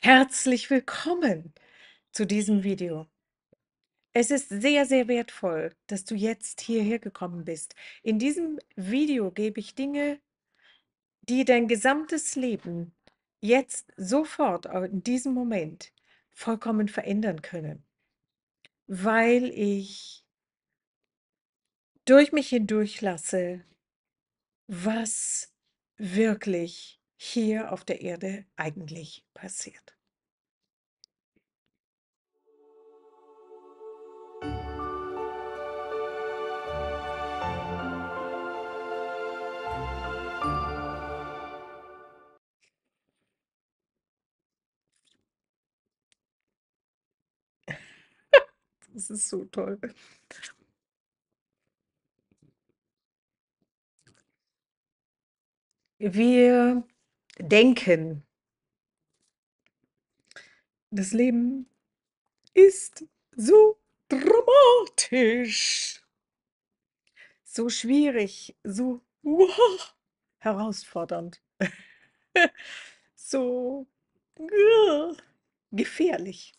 Herzlich willkommen zu diesem Video. Es ist sehr, sehr wertvoll, dass du jetzt hierher gekommen bist. In diesem Video gebe ich Dinge, die dein gesamtes Leben jetzt sofort, in diesem Moment, vollkommen verändern können, weil ich durch mich hindurch lasse, was wirklich hier auf der Erde eigentlich passiert. Das ist so toll. Wir denken, das Leben ist so dramatisch, so schwierig, so herausfordernd, so gefährlich.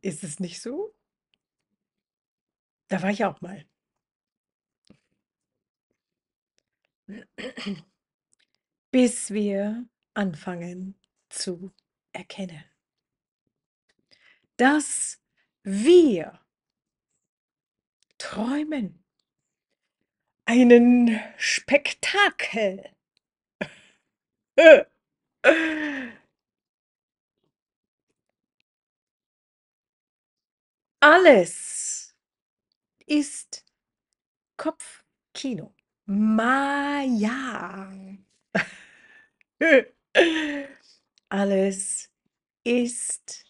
Ist es nicht so? Da war ich auch mal. Bis wir anfangen zu erkennen, dass wir träumen einen Spektakel. Alles ist Kopfkino. Maya. Alles ist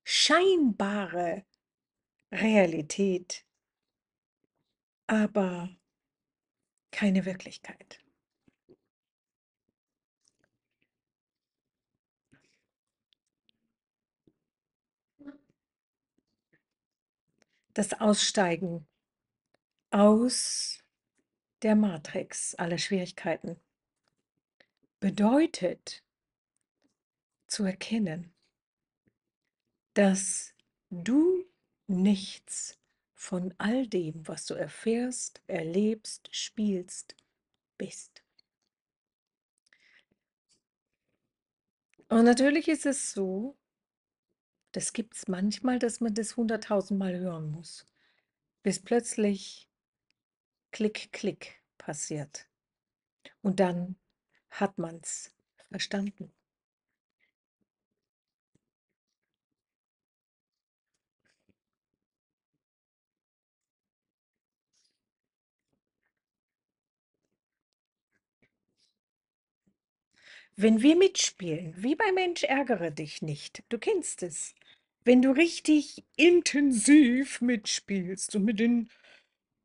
scheinbare Realität, aber keine Wirklichkeit. Das Aussteigen aus der Matrix aller Schwierigkeiten bedeutet zu erkennen, dass du nichts von all dem, was du erfährst, erlebst, spielst, bist. Und natürlich ist es so, das gibt es manchmal, dass man das 100.000 Mal hören muss, bis plötzlich Klick, Klick passiert. Und dann hat man es verstanden. Wenn wir mitspielen, wie bei Mensch ärgere dich nicht, du kennst es. Wenn du richtig intensiv mitspielst und mit den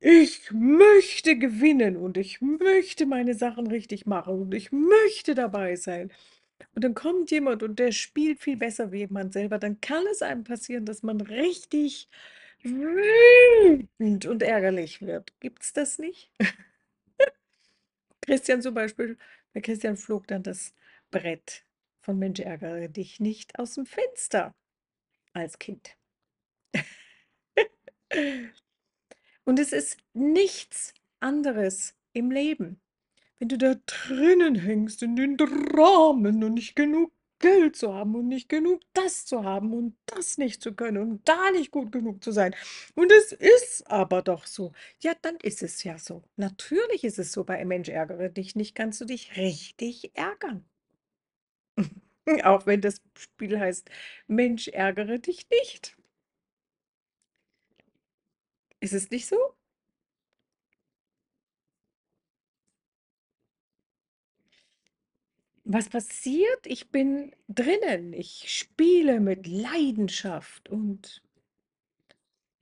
ich möchte gewinnen und ich möchte meine Sachen richtig machen und ich möchte dabei sein. Und dann kommt jemand und der spielt viel besser wie man selber, dann kann es einem passieren, dass man richtig wütend und ärgerlich wird. Gibt's das nicht? Christian zum Beispiel, bei Christian flog dann das Brett von Mensch ärgere dich nicht aus dem Fenster als Kind. Und es ist nichts anderes im Leben. Wenn du da drinnen hängst in den Dramen und nicht genug Geld zu haben und nicht genug das zu haben und das nicht zu können und da nicht gut genug zu sein. Und es ist aber doch so. Ja, dann ist es ja so. Natürlich ist es so, bei Mensch ärgere dich nicht, kannst du dich richtig ärgern. Auch wenn das Spiel heißt, Mensch ärgere dich nicht. Ist es nicht so? Was passiert? Ich bin drinnen. Ich spiele mit Leidenschaft und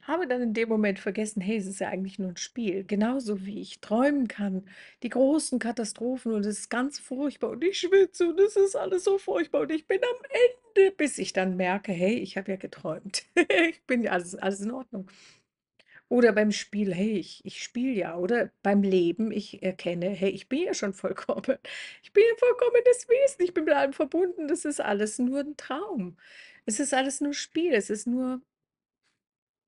habe dann in dem Moment vergessen, hey, es ist ja eigentlich nur ein Spiel. Genauso wie ich träumen kann, die großen Katastrophen und es ist ganz furchtbar und ich schwitze und es ist alles so furchtbar und ich bin am Ende, bis ich dann merke, hey, ich habe ja geträumt. Ich bin ja alles in Ordnung. Oder beim Spiel, hey, ich spiele ja. Oder beim Leben, ich erkenne, hey, ich bin ja schon vollkommen. Ich bin ein vollkommenes Wesen. Ich bin mit allem verbunden. Das ist alles nur ein Traum. Es ist alles nur Spiel. Es ist nur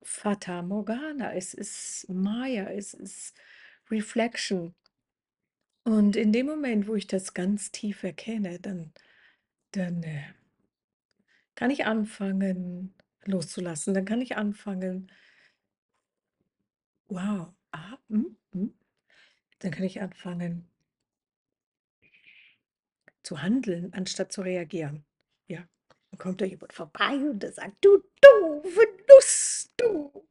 Fata Morgana. Es ist Maya. Es ist Reflection. Und in dem Moment, wo ich das ganz tief erkenne, dann kann ich anfangen loszulassen. Dann kann ich anfangen, wow, dann kann ich anfangen zu handeln, anstatt zu reagieren. Ja, dann kommt da jemand vorbei und der sagt: „Du doofe Nuss, du!“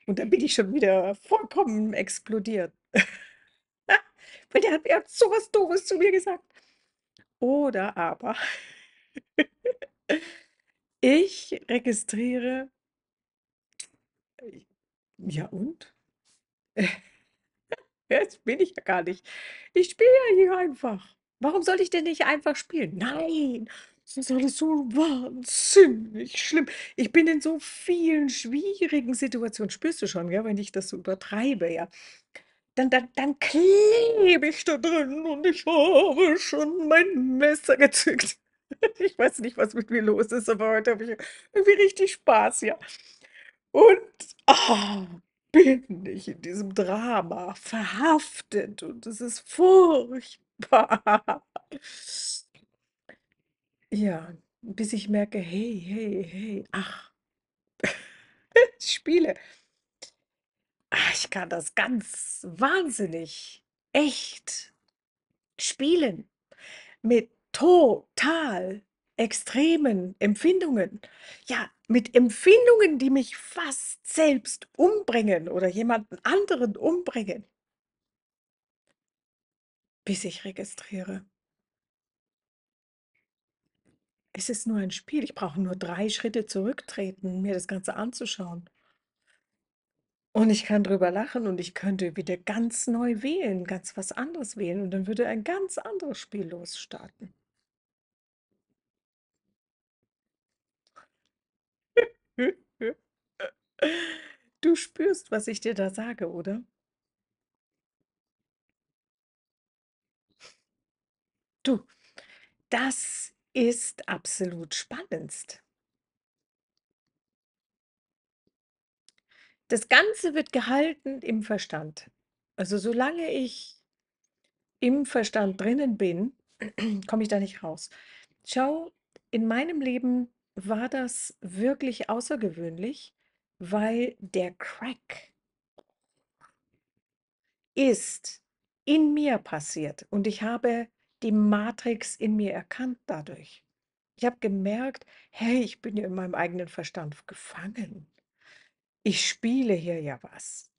Und dann bin ich schon wieder vollkommen explodiert. Weil der hat so was Doofes zu mir gesagt. Oder aber ich registriere ja und? Jetzt bin ich ja gar nicht. Ich spiele ja hier einfach. Warum soll ich denn nicht einfach spielen? Nein, das ist alles so wahnsinnig schlimm. Ich bin in so vielen schwierigen Situationen. Spürst du schon, gell, wenn ich das so übertreibe, ja? Dann klebe ich da drin und ich habe schon mein Messer gezückt. Ich weiß nicht, was mit mir los ist, aber heute habe ich irgendwie richtig Spaß, ja. Und, bin ich in diesem Drama verhaftet und es ist furchtbar. Ja, bis ich merke: „Hey, hey, hey, ach, ich spiele. Ich kann das ganz wahnsinnig echt spielen mit total extremen Empfindungen. Ja, mit Empfindungen, die mich fast selbst umbringen oder jemanden anderen umbringen, bis ich registriere: Es ist nur ein Spiel. Ich brauche nur 3 Schritte zurücktreten, mir das Ganze anzuschauen. Und ich kann drüber lachen und ich könnte wieder ganz neu wählen, ganz was anderes wählen und dann würde ein ganz anderes Spiel losstarten. Du spürst, was ich dir da sage, oder? Du, das ist absolut spannendst. Das Ganze wird gehalten im Verstand. Also solange ich im Verstand drinnen bin, komme ich da nicht raus. Schau, in meinem Leben war das wirklich außergewöhnlich, weil der Crack ist in mir passiert und ich habe die Matrix in mir erkannt dadurch. Ich habe gemerkt, hey, ich bin ja in meinem eigenen Verstand gefangen. Ich spiele hier ja was.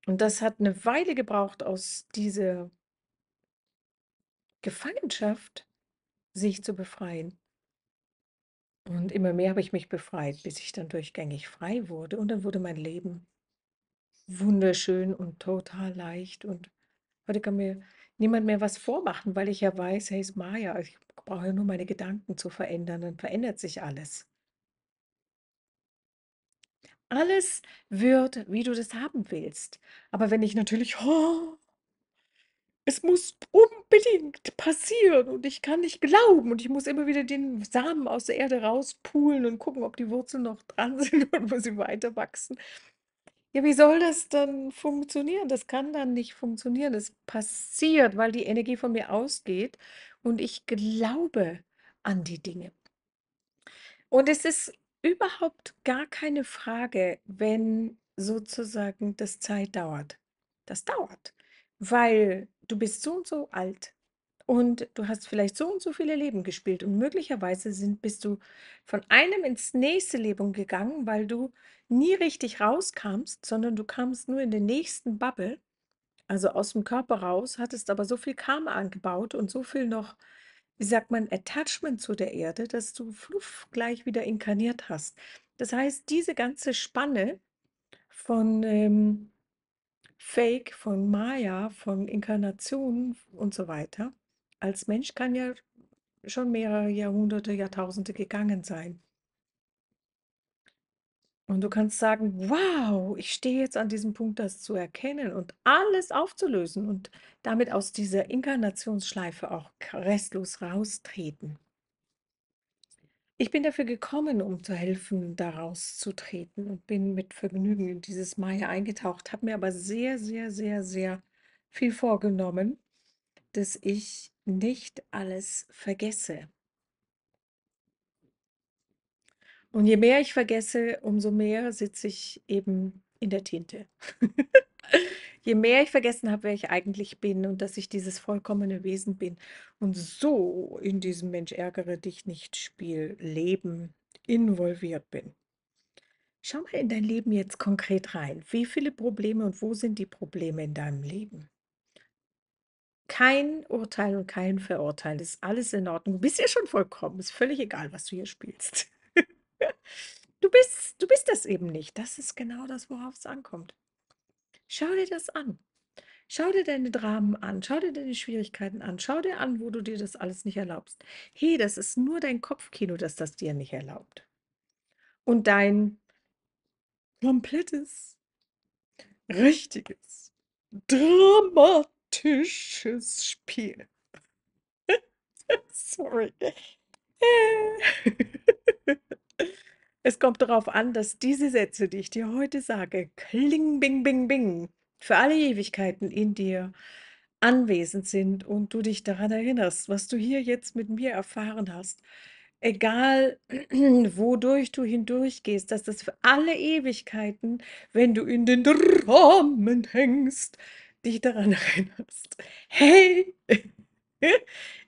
Und das hat eine Weile gebraucht, aus dieser Gefangenschaft sich zu befreien. Und immer mehr habe ich mich befreit, bis ich dann durchgängig frei wurde. Und dann wurde mein Leben wunderschön und total leicht. Und heute kann mir niemand mehr was vormachen, weil ich ja weiß, hey, ist Maya, ich brauche ja nur meine Gedanken zu verändern, dann verändert sich alles. Alles wird, wie du das haben willst. Aber wenn ich natürlich, oh, es muss unbedingt passieren und ich kann nicht glauben und ich muss immer wieder den Samen aus der Erde rauspulen und gucken, ob die Wurzeln noch dran sind und wo sie weiter wachsen. Ja, wie soll das dann funktionieren? Das kann dann nicht funktionieren. Es passiert, weil die Energie von mir ausgeht und ich glaube an die Dinge. Und es ist überhaupt gar keine Frage, wenn sozusagen das Zeit dauert. Das dauert, weil du bist so und so alt und du hast vielleicht so und so viele Leben gespielt und möglicherweise bist du von einem ins nächste Leben gegangen, weil du nie richtig rauskamst, sondern du kamst nur in den nächsten Bubble, also aus dem Körper raus, hattest aber so viel Karma angebaut und so viel noch, wie sagt man, Attachment zu der Erde, dass du fluff gleich wieder inkarniert hast. Das heißt, diese ganze Spanne von Fake, von Maya, von Inkarnation und so weiter, als Mensch kann ja schon mehrere Jahrhunderte, Jahrtausende gegangen sein. Und du kannst sagen, wow, ich stehe jetzt an diesem Punkt, das zu erkennen und alles aufzulösen und damit aus dieser Inkarnationsschleife auch restlos raustreten. Ich bin dafür gekommen, um zu helfen, da rauszutreten und bin mit Vergnügen in dieses Maya eingetaucht, habe mir aber sehr, sehr, sehr, sehr viel vorgenommen, dass ich nicht alles vergesse. Und je mehr ich vergesse, umso mehr sitze ich eben in der Tinte. Je mehr ich vergessen habe, wer ich eigentlich bin und dass ich dieses vollkommene Wesen bin und so in diesem Mensch ärgere dich nicht Spiel Leben involviert bin. Schau mal in dein Leben jetzt konkret rein. Wie viele Probleme und wo sind die Probleme in deinem Leben? Kein Urteil und kein Verurteilen. Das ist alles in Ordnung. Du bist ja schon vollkommen. Ist völlig egal, was du hier spielst. Du bist das eben nicht. Das ist genau das, worauf es ankommt. Schau dir das an. Schau dir deine Dramen an. Schau dir deine Schwierigkeiten an. Schau dir an, wo du dir das alles nicht erlaubst. Hey, das ist nur dein Kopfkino, das das dir nicht erlaubt. Und dein komplettes, richtiges, dramatisches Spiel. Sorry. Es kommt darauf an, dass diese Sätze, die ich dir heute sage, kling, bing, bing, bing, für alle Ewigkeiten in dir anwesend sind und du dich daran erinnerst, was du hier jetzt mit mir erfahren hast. Egal, wodurch du hindurchgehst, dass das für alle Ewigkeiten, wenn du in den Dramen hängst, dich daran erinnerst. Hey,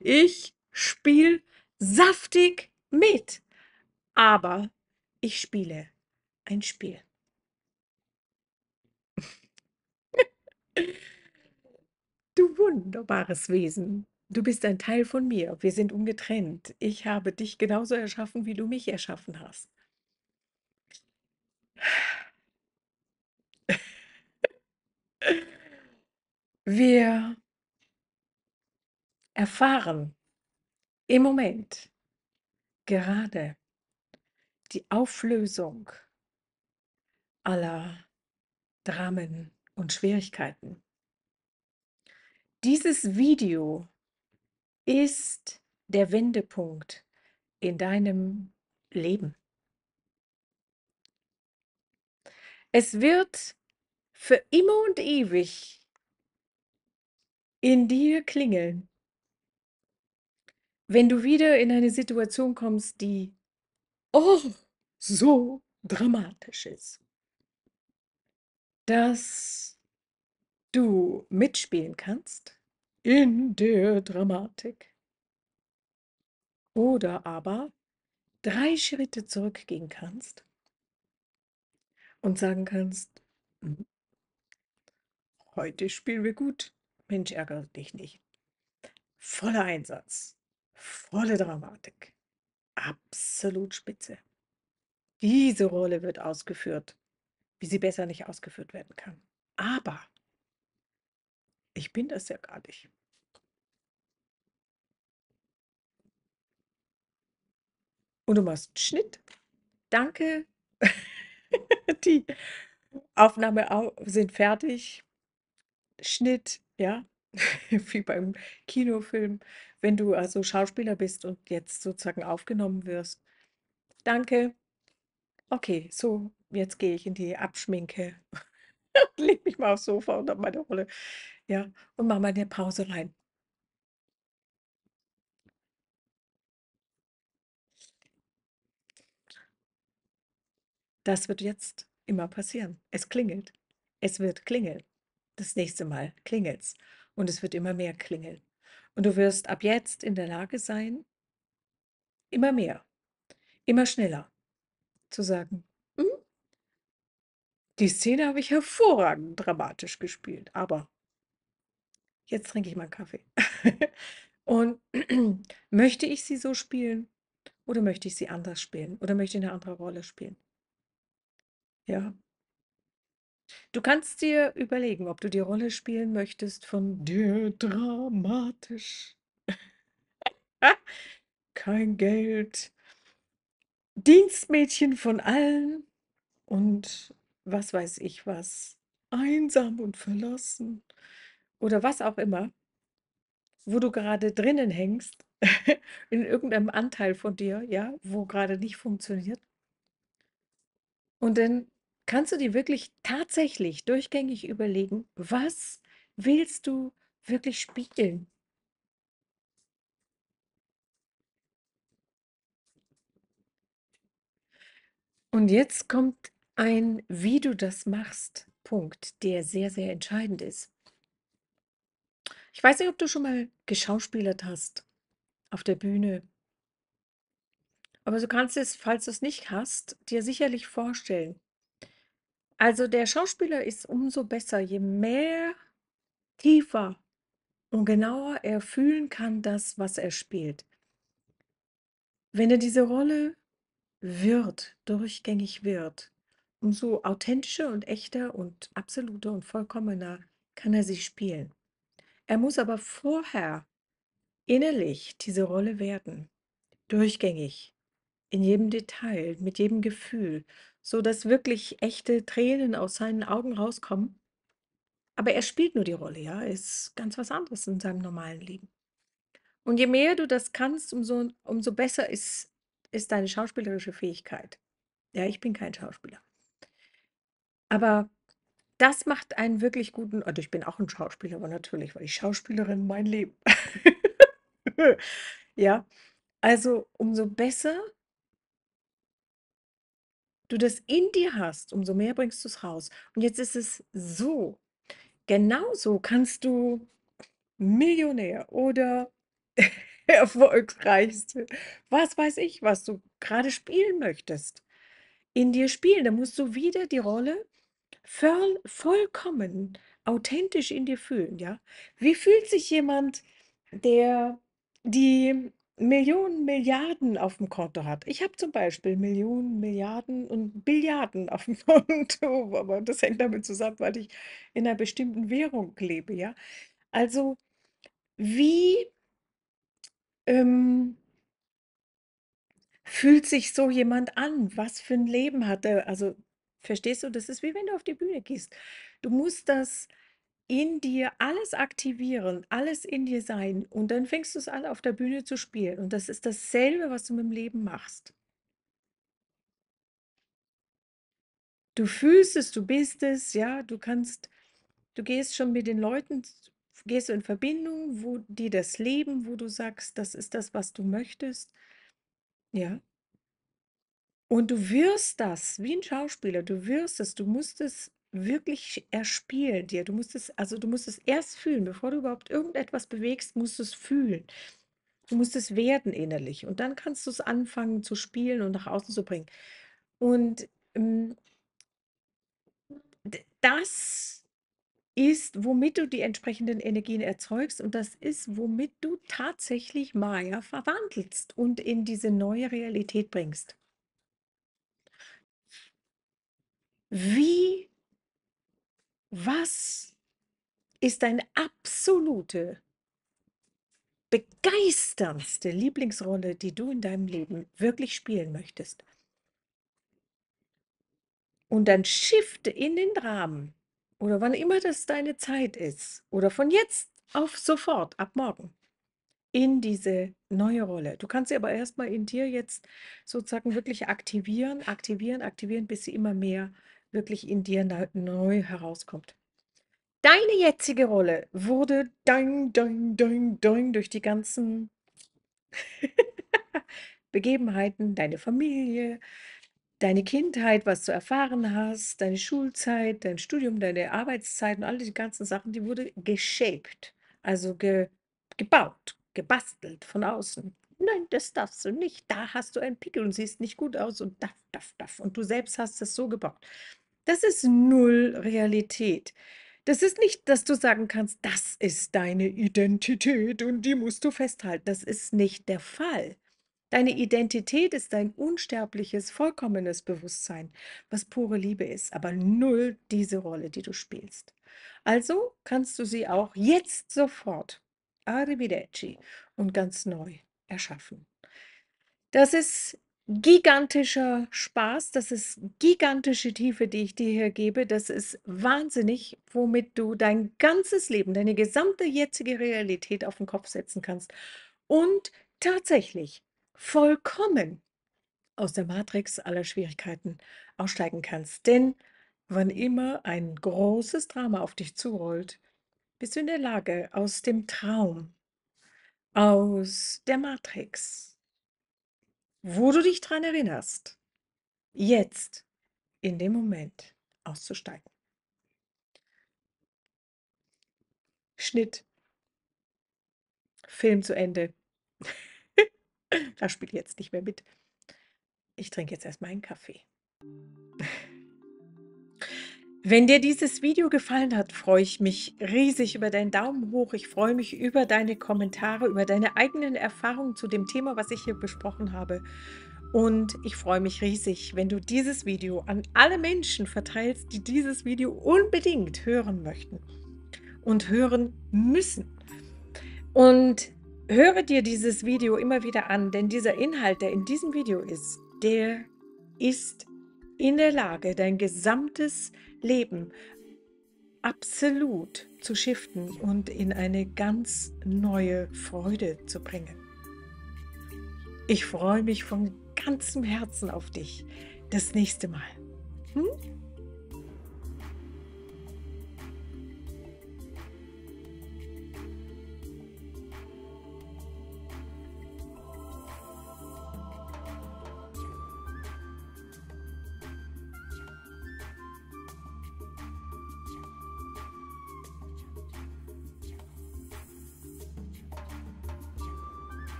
ich spiele saftig mit, aber ich spiele ein Spiel. Du wunderbares Wesen. Du bist ein Teil von mir. Wir sind ungetrennt. Ich habe dich genauso erschaffen, wie du mich erschaffen hast. Wir erfahren im Moment gerade die Auflösung aller Dramen und Schwierigkeiten. Dieses Video ist der Wendepunkt in deinem Leben. Es wird für immer und ewig in dir klingeln, wenn du wieder in eine Situation kommst, die oh so dramatisch ist, dass du mitspielen kannst in der Dramatik oder aber 3 Schritte zurückgehen kannst und sagen kannst: „Hm, heute spielen wir gut. Mensch, ärgere dich nicht. Voller Einsatz, volle Dramatik, absolut spitze. Diese Rolle wird ausgeführt, wie sie besser nicht ausgeführt werden kann. Aber ich bin das ja gar nicht.“ Und du machst Schnitt. Danke, die Aufnahme sind fertig. Schnitt, ja, wie beim Kinofilm, wenn du also Schauspieler bist und jetzt sozusagen aufgenommen wirst. Danke. Okay, so, jetzt gehe ich in die Abschminke. Leg mich mal aufs Sofa und habe meine Rolle. Ja, und mache meine Pause rein. Das wird jetzt immer passieren. Es klingelt. Es wird klingeln. Das nächste Mal klingelt's. Und es wird immer mehr klingeln. Und du wirst ab jetzt in der Lage sein, immer mehr, immer schneller zu sagen, "Hm, die Szene habe ich hervorragend dramatisch gespielt, aber jetzt trinke ich meinen Kaffee." Und möchte ich sie so spielen oder möchte ich sie anders spielen oder möchte ich eine andere Rolle spielen? Ja. Du kannst dir überlegen, ob du die Rolle spielen möchtest von der dramatisch, kein Geld, Dienstmädchen von allen und was weiß ich was, einsam und verlassen oder was auch immer, wo du gerade drinnen hängst, in irgendeinem Anteil von dir, ja, wo gerade nicht funktioniert. Und dann kannst du dir wirklich tatsächlich durchgängig überlegen, was willst du wirklich spielen? Und jetzt kommt ein, wie du das machst, Punkt, der sehr, sehr entscheidend ist. Ich weiß nicht, ob du schon mal geschauspielert hast auf der Bühne, aber du kannst es, falls du es nicht hast, dir sicherlich vorstellen. Also der Schauspieler ist umso besser, je mehr tiefer und genauer er fühlen kann, das, was er spielt. Wenn er diese Rolle durchgängig wird, umso authentischer und echter und absoluter und vollkommener kann er sie spielen. Er muss aber vorher innerlich diese Rolle werden, durchgängig, in jedem Detail, mit jedem Gefühl, so dass wirklich echte Tränen aus seinen Augen rauskommen. Aber er spielt nur die Rolle, ja, er ist ganz was anderes in seinem normalen Leben. Und je mehr du das kannst, umso besser ist deine schauspielerische Fähigkeit. Ja, ich bin kein Schauspieler. Aber das macht einen wirklich guten, also ich bin auch ein Schauspieler, aber natürlich war ich Schauspielerin mein Leben. Ja, also umso besser du das in dir hast, umso mehr bringst du es raus. Und jetzt ist es so, genauso kannst du Millionär oder Erfolgsreichste, was weiß ich, was du gerade spielen möchtest, in dir spielen. Da musst du wieder die Rolle vollkommen authentisch in dir fühlen, ja? Wie fühlt sich jemand, der die Millionen, Milliarden auf dem Konto hat? Ich habe zum Beispiel Millionen, Milliarden und Billiarden auf dem Konto, aber das hängt damit zusammen, weil ich in einer bestimmten Währung lebe, ja? Also, wie ähm, fühlt sich so jemand an? Was für ein Leben hat er? Also, verstehst du, das ist wie wenn du auf die Bühne gehst. Du musst das in dir alles aktivieren, alles in dir sein und dann fängst du es an, auf der Bühne zu spielen. Und das ist dasselbe, was du mit dem Leben machst. Du fühlst es, du bist es, ja, du gehst schon mit den Leuten, gehst du in Verbindung, wo die das leben, wo du sagst, das ist das, was du möchtest, ja. Und du wirst das, wie ein Schauspieler, du wirst es, du musst es wirklich erspielen dir. Also du musst es erst fühlen, bevor du überhaupt irgendetwas bewegst, musst du es fühlen. Du musst es werden innerlich und dann kannst du es anfangen zu spielen und nach außen zu bringen. Und das ist, womit du die entsprechenden Energien erzeugst und das ist, womit du tatsächlich Maya verwandelst und in diese neue Realität bringst. Wie, was ist deine absolute, begeisterndste Lieblingsrolle, die du in deinem Leben wirklich spielen möchtest? Und dann shifte in den Rahmen oder wann immer das deine Zeit ist oder von jetzt auf sofort, ab morgen, in diese neue Rolle. Du kannst sie aber erstmal in dir jetzt sozusagen wirklich aktivieren, aktivieren, aktivieren, bis sie immer mehr wirklich in dir neu herauskommt. Deine jetzige Rolle wurde doing, doing, doing, doing durch die ganzen Begebenheiten, deine Familie, deine Kindheit, was du erfahren hast, deine Schulzeit, dein Studium, deine Arbeitszeit und all die ganzen Sachen, die wurde geshaped, also gebaut, gebastelt von außen. Nein, das darfst du nicht. Da hast du einen Pickel und siehst nicht gut aus und daff. Und du selbst hast es so gebaut. Das ist null Realität. Das ist nicht, dass du sagen kannst, das ist deine Identität und die musst du festhalten. Das ist nicht der Fall. Deine Identität ist dein unsterbliches, vollkommenes Bewusstsein, was pure Liebe ist, aber null diese Rolle, die du spielst. Also kannst du sie auch jetzt sofort, arrivederci, und ganz neu erschaffen. Das ist gigantischer Spaß, das ist gigantische Tiefe, die ich dir hier gebe. Das ist wahnsinnig, womit du dein ganzes Leben, deine gesamte jetzige Realität auf den Kopf setzen kannst und tatsächlich vollkommen aus der Matrix aller Schwierigkeiten aussteigen kannst. Denn wann immer ein großes Drama auf dich zurollt, bist du in der Lage, aus dem Traum, aus der Matrix, wo du dich dran erinnerst, jetzt, in dem Moment, auszusteigen. Schnitt, Film zu Ende. Das spielt jetzt nicht mehr mit. Ich trinke jetzt erstmal einen Kaffee. Wenn dir dieses Video gefallen hat, freue ich mich riesig über deinen Daumen hoch. Ich freue mich über deine Kommentare, über deine eigenen Erfahrungen zu dem Thema, was ich hier besprochen habe. Und ich freue mich riesig, wenn du dieses Video an alle Menschen verteilst, die dieses Video unbedingt hören möchten und hören müssen. Und höre dir dieses Video immer wieder an, denn dieser Inhalt, der in diesem Video ist, der ist in der Lage, dein gesamtes Leben absolut zu shiften und in eine ganz neue Freude zu bringen. Ich freue mich von ganzem Herzen auf dich das nächste Mal.